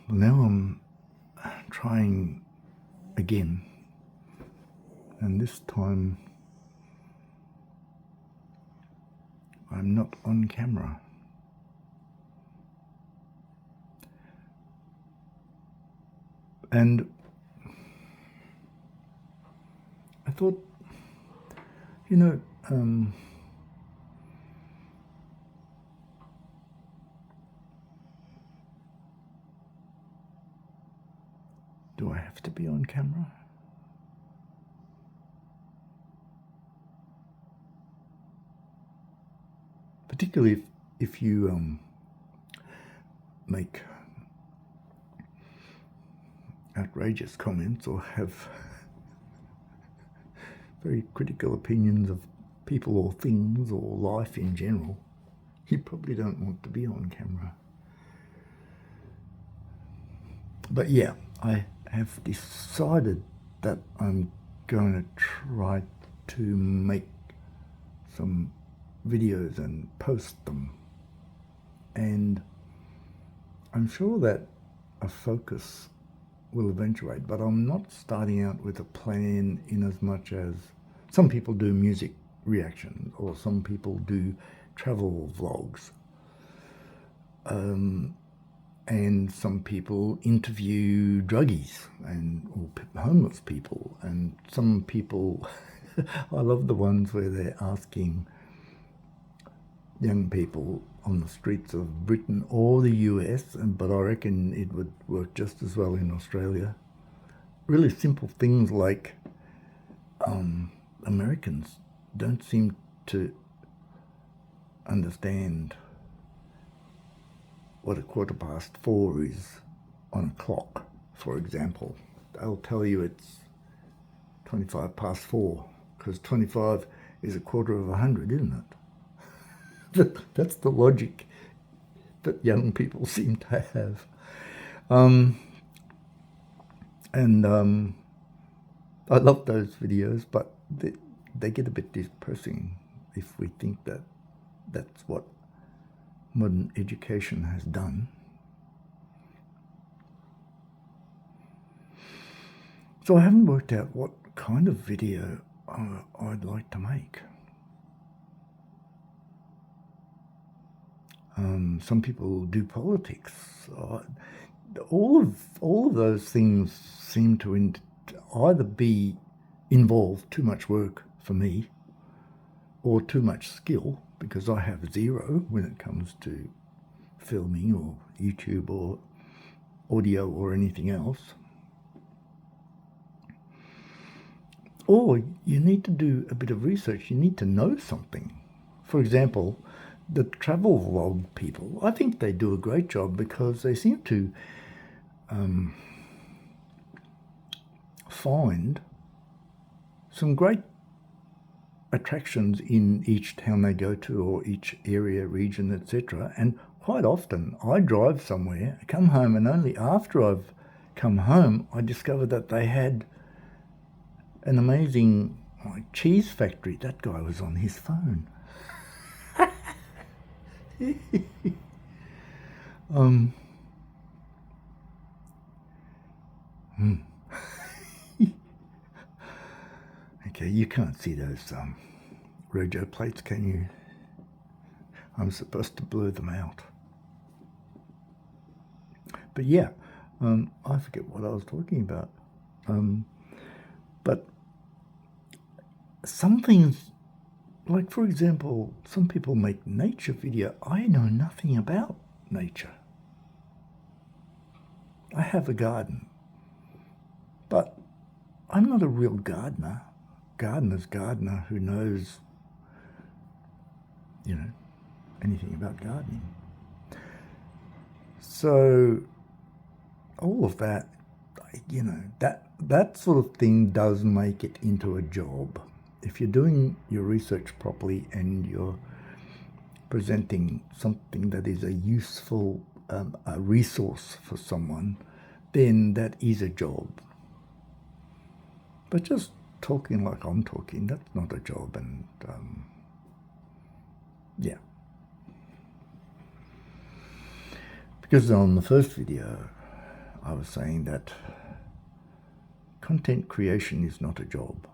Well, now I'm trying again, and this time I'm not on camera. And I thought, you know, do I have to be on camera? Particularly if you make outrageous comments or have very critical opinions of people or things or life in general, you probably don't want to be on camera. But yeah, I have decided that I'm going to try to make some videos and post them. And I'm sure that a focus will eventuate, but I'm not starting out with a plan in as much as some people do music reactions or some people do travel vlogs. And some people interview druggies or homeless people, and some people, I love the ones where they're asking young people on the streets of Britain or the US, but I reckon it would work just as well in Australia. Really simple things like Americans don't seem to understand what 4:15 is on a clock, for example. They'll tell you it's 4:25, because 25 is 1/4 isn't it? That's the logic that young people seem to have. I love those videos, but they get a bit depressing if we think that that's what modern education has done. So I haven't worked out what kind of video I'd like to make. Some people do politics. All of those things seem to either be involve too much work for me or too much skill, because I have zero when it comes to filming or YouTube or audio or anything else. Or you need to do a bit of research. You need to know something. For example, the travel vlog people, I think they do a great job because they seem to find some great attractions in each town they go to or each area, region, etc. And quite often I drive somewhere, come home, and only after I've come home I discover that they had an amazing cheese factory. That guy was on his phone. Okay, you can't see those rojo plates, can you? I'm supposed to blur them out. But yeah, I forget what I was talking about. But some things, like for example, some people make nature video. I know nothing about nature. I have a garden, but I'm not a real gardener. Gardener's gardener who knows, anything about gardening. So all of that, that sort of thing does make it into a job. If you're doing your research properly and you're presenting something that is a useful a resource for someone, then that is a job. But just talking like I'm talking, that's not a job. And yeah, because on the first video I was saying that content creation is not a job.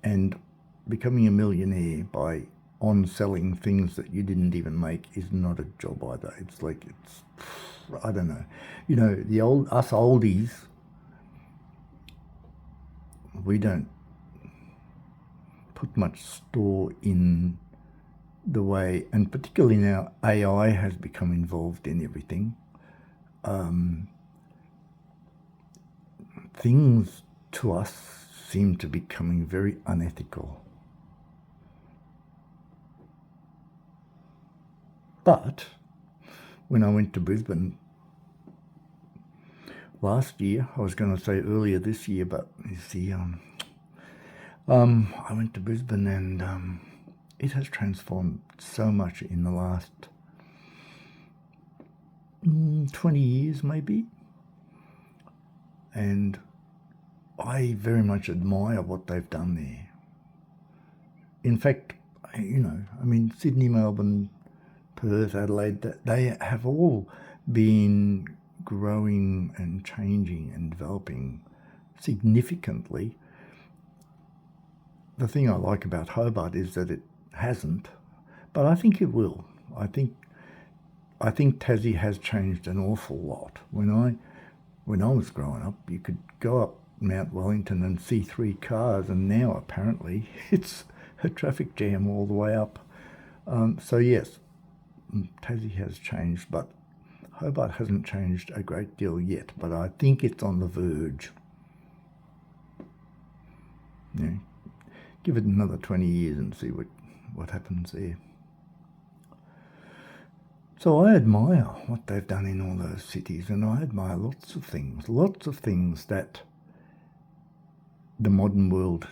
And becoming a millionaire by on-selling things that you didn't even make is not a job either. It's like, I don't know. You know, us oldies, we don't put much store in the way, and particularly now AI has become involved in everything. Things to us seem to be becoming very unethical. But when I went to Brisbane last year, I was going to say earlier this year, but you see, I went to Brisbane and it has transformed so much in the last 20 years maybe. And I very much admire what they've done there. In fact, you know, I mean, Sydney, Melbourne, Perth, Adelaide, they have all been growing and changing and developing significantly. The thing I like about Hobart is that it hasn't, but I think it will. I think Tassie has changed an awful lot. When I was growing up, you could go up Mount Wellington and see 3 cars, and now apparently it's a traffic jam all the way up. So yes, Tassie has changed, but Hobart hasn't changed a great deal yet, but I think it's on the verge. Yeah. Give it another 20 years and see what happens there. So I admire what they've done in all those cities, and I admire lots of things that the modern world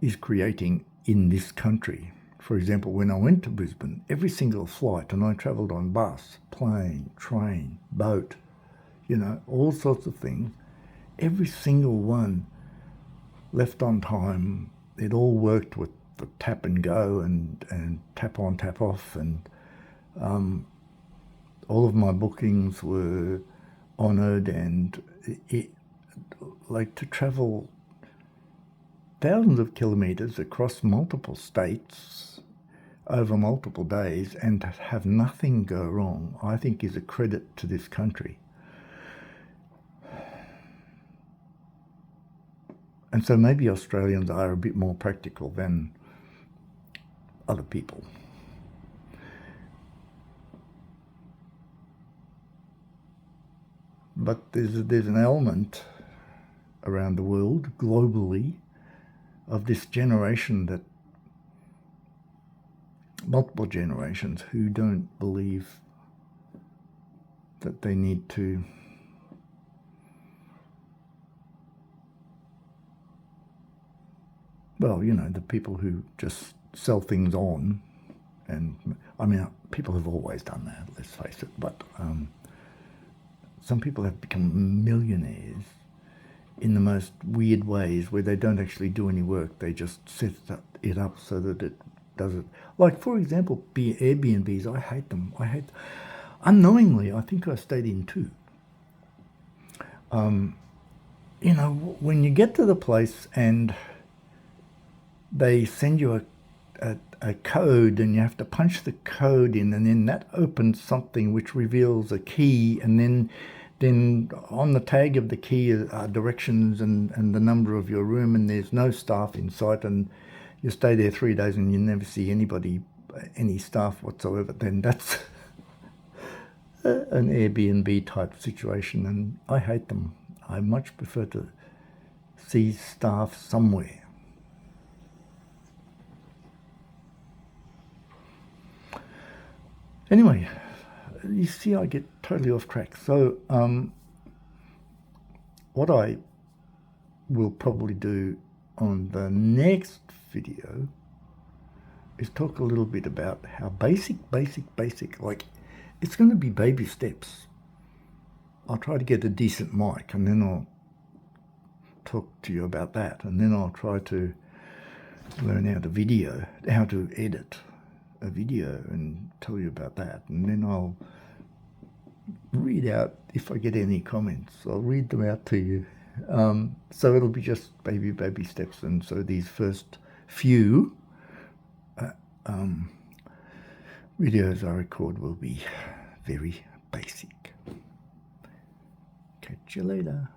is creating in this country. For example, when I went to Brisbane, every single flight, and I travelled on bus, plane, train, boat, you know, all sorts of things, every single one left on time. It all worked with the tap and go and tap on, tap off, and all of my bookings were honoured, and like to travel thousands of kilometres across multiple states over multiple days and to have nothing go wrong, I think is a credit to this country. And so maybe Australians are a bit more practical than other people. But there's an element around the world, globally, of this generation, that multiple generations, who don't believe that they need to well, you know, the people who just sell things on, and I mean, people have always done that, let's face it, but some people have become millionaires in the most weird ways, where they don't actually do any work, they just set it up so that it does it. Like, for example, Airbnbs, I hate them. Unknowingly, I think I stayed in 2. You know, when you get to the place and they send you a code, and you have to punch the code in, and then that opens something which reveals a key, and then on the tag of the key are directions and the number of your room, and there's no staff in sight, and you stay there 3 days and you never see any staff whatsoever, then that's an Airbnb type situation, and I hate them. I much prefer to see staff somewhere. Anyway, you see, I get totally off track. So what I will probably do on the next video is talk a little bit about how basic, like, it's going to be baby steps. I'll try to get a decent mic, and then I'll talk to you about that, and then I'll try to learn how to edit a video and tell you about that, and then I'll read out if I get any comments. I'll read them out to you. So it'll be just baby steps, and so these first few videos I record will be very basic. Catch you later.